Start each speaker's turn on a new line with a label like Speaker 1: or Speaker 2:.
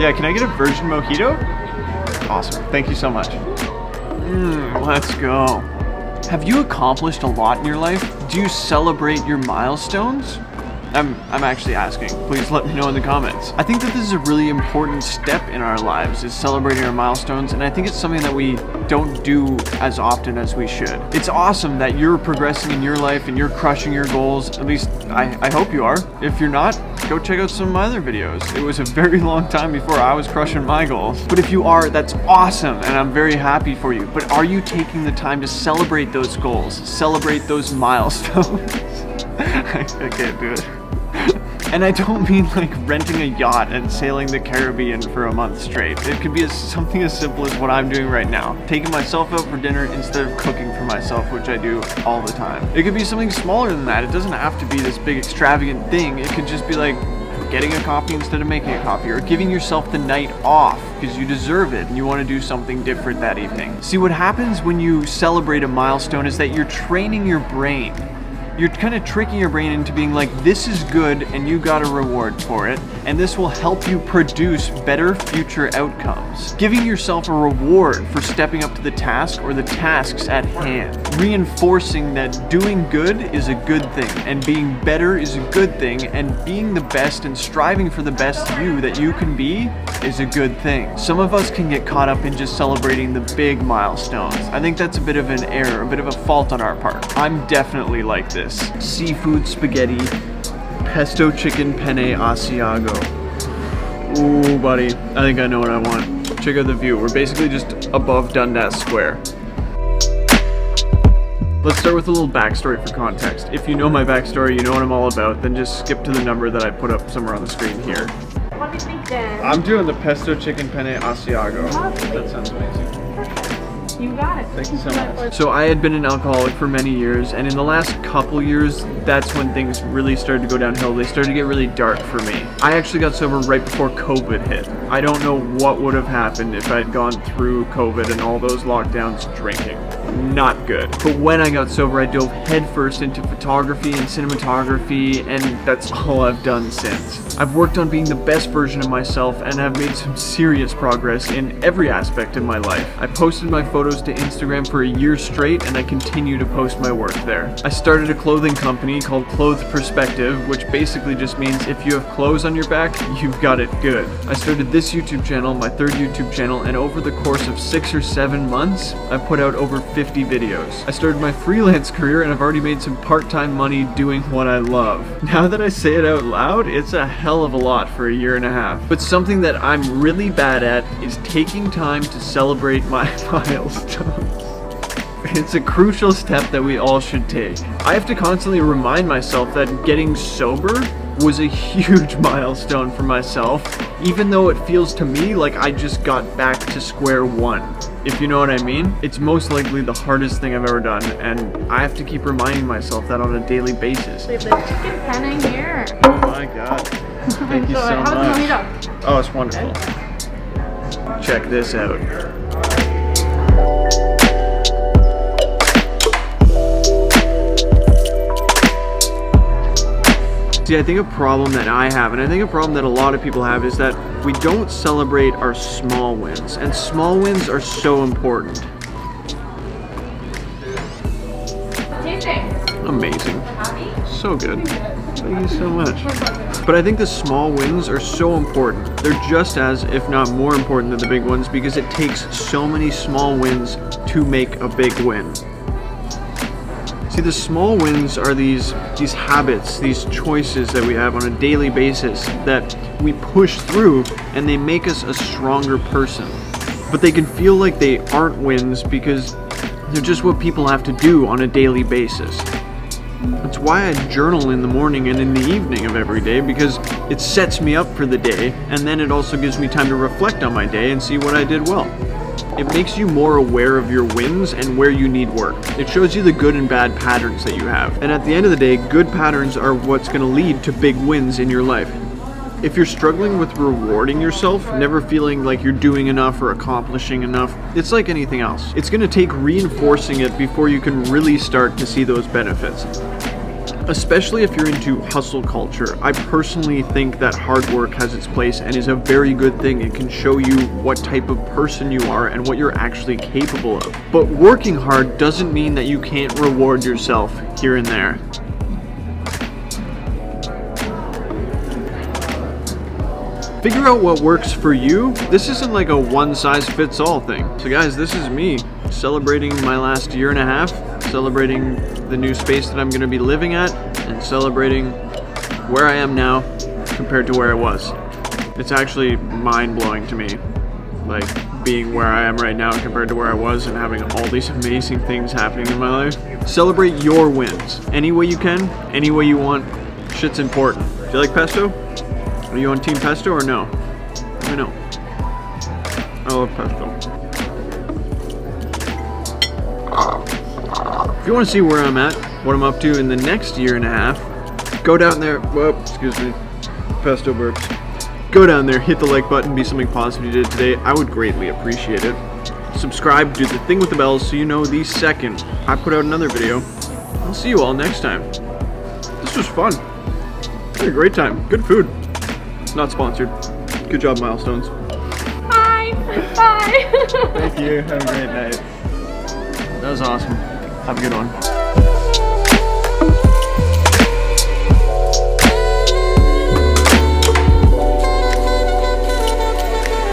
Speaker 1: Yeah, can I get a virgin mojito? Awesome, thank you so much. Let's go. Have you accomplished a lot in your life? Do you celebrate your milestones? I'm actually asking. Please let me know in the comments. I think that this is a really important step in our lives, is celebrating our milestones, and I think it's something that we don't do as often as we should. It's awesome that you're progressing in your life and you're crushing your goals. At least I hope you are. If you're not, go check out some of my other videos. It was a very long time before I was crushing my goals. But if you are, that's awesome, and I'm very happy for you. But are you taking the time to celebrate those goals? Celebrate those milestones? I can't do it. And I don't mean like renting a yacht and sailing the Caribbean for a month straight. It could be something as simple as what I'm doing right now. Taking myself out for dinner instead of cooking for myself, which I do all the time. It could be something smaller than that. It doesn't have to be this big extravagant thing. It could just be like getting a coffee instead of making a coffee, or giving yourself the night off because you deserve it and you want to do something different that evening. See, what happens when you celebrate a milestone is that you're training your brain. You're kind of tricking your brain into being like, this is good and you got a reward for it, and this will help you produce better future outcomes. Giving yourself a reward for stepping up to the task or the tasks at hand. Reinforcing that doing good is a good thing, and being better is a good thing, and being the best and striving for the best you that you can be is a good thing. Some of us can get caught up in just celebrating the big milestones. I think that's a bit of an error, a bit of a fault on our part. I'm definitely like this. Seafood spaghetti, pesto chicken penne Asiago. Ooh, buddy, I think I know what I want. Check out the view. We're basically just above Dundas Square. Let's start with a little backstory for context. If you know my backstory, you know what I'm all about, then just skip to the number that I put up somewhere on the screen here.
Speaker 2: What do you think, Dan?
Speaker 1: I'm doing the pesto chicken penne Asiago.
Speaker 2: Lovely.
Speaker 1: That sounds amazing.
Speaker 2: You got it.
Speaker 1: Thank you so much. So I had been an alcoholic for many years, and in the last couple years, that's when things really started to go downhill. They started to get really dark for me. I actually got sober right before COVID hit. I don't know what would have happened if I'd gone through COVID and all those lockdowns drinking. Not good. But when I got sober, I dove headfirst into photography and cinematography, and that's all I've done since. I've worked on being the best version of myself and have made some serious progress in every aspect of my life. I posted my photos to Instagram for a year straight, and I continue to post my work there. I started a clothing company called Clothed Perspective, which basically just means if you have clothes on your back, you've got it good. I started this YouTube channel, my third YouTube channel, and over the course of 6 or 7 months, I put out over 50 videos. I started my freelance career, and I've already made some part-time money doing what I love. Now that I say it out loud, it's a hell of a lot for a year and a half. But something that I'm really bad at is taking time to celebrate my milestones. It's a crucial step that we all should take. I have to constantly remind myself that getting sober was a huge milestone for myself, even though it feels to me like I just got back to square one. If you know what I mean? It's most likely the hardest thing I've ever done, and I have to keep reminding myself that on a daily basis.
Speaker 2: We have the chicken penne here.
Speaker 1: Oh my god. Thank you so much. Oh, it's wonderful. Check this out. See, I think a problem that I have, and I think a problem that a lot of people have, is that we don't celebrate our small wins, and small wins are so important.
Speaker 2: Tasting.
Speaker 1: Amazing. So good. Thank you so much. But I think the small wins are so important. They're just as, if not more important than the big ones, because it takes so many small wins to make a big win. See, the small wins are these habits, these choices that we have on a daily basis that we push through, and they make us a stronger person. But they can feel like they aren't wins because they're just what people have to do on a daily basis. That's why I journal in the morning and in the evening of every day, because it sets me up for the day, and then it also gives me time to reflect on my day and see what I did well. It makes you more aware of your wins and where you need work. It shows you the good and bad patterns that you have. And at the end of the day, good patterns are what's going to lead to big wins in your life. If you're struggling with rewarding yourself, never feeling like you're doing enough or accomplishing enough, it's like anything else. It's going to take reinforcing it before you can really start to see those benefits. Especially if you're into hustle culture. I personally think that hard work has its place and is a very good thing. It can show you what type of person you are and what you're actually capable of. But working hard doesn't mean that you can't reward yourself here and there. Figure out what works for you. This isn't like a one-size-fits-all thing. So guys, this is me celebrating my last year and a half, celebrating the new space that I'm gonna be living at, and celebrating where I am now compared to where I was. It's actually mind-blowing to me, like being where I am right now compared to where I was and having all these amazing things happening in my life. Celebrate your wins. Any way you can, any way you want. Shit's important. Do you like pesto? Are you on Team Pesto or no? Let me know. I love pesto. If you want to see where I'm at, what I'm up to in the next year and a half, go down there. Whoop, excuse me. Pesto burps. Go down there, hit the like button, be something positive you did today. I would greatly appreciate it. Subscribe, do the thing with the bells so you know the second I put out another video. I'll see you all next time. This was fun. I had a great time. Good food. Not sponsored. Good job, Milestones.
Speaker 2: Bye. Bye.
Speaker 1: Thank you. Have a great night. That was awesome. Have a good one.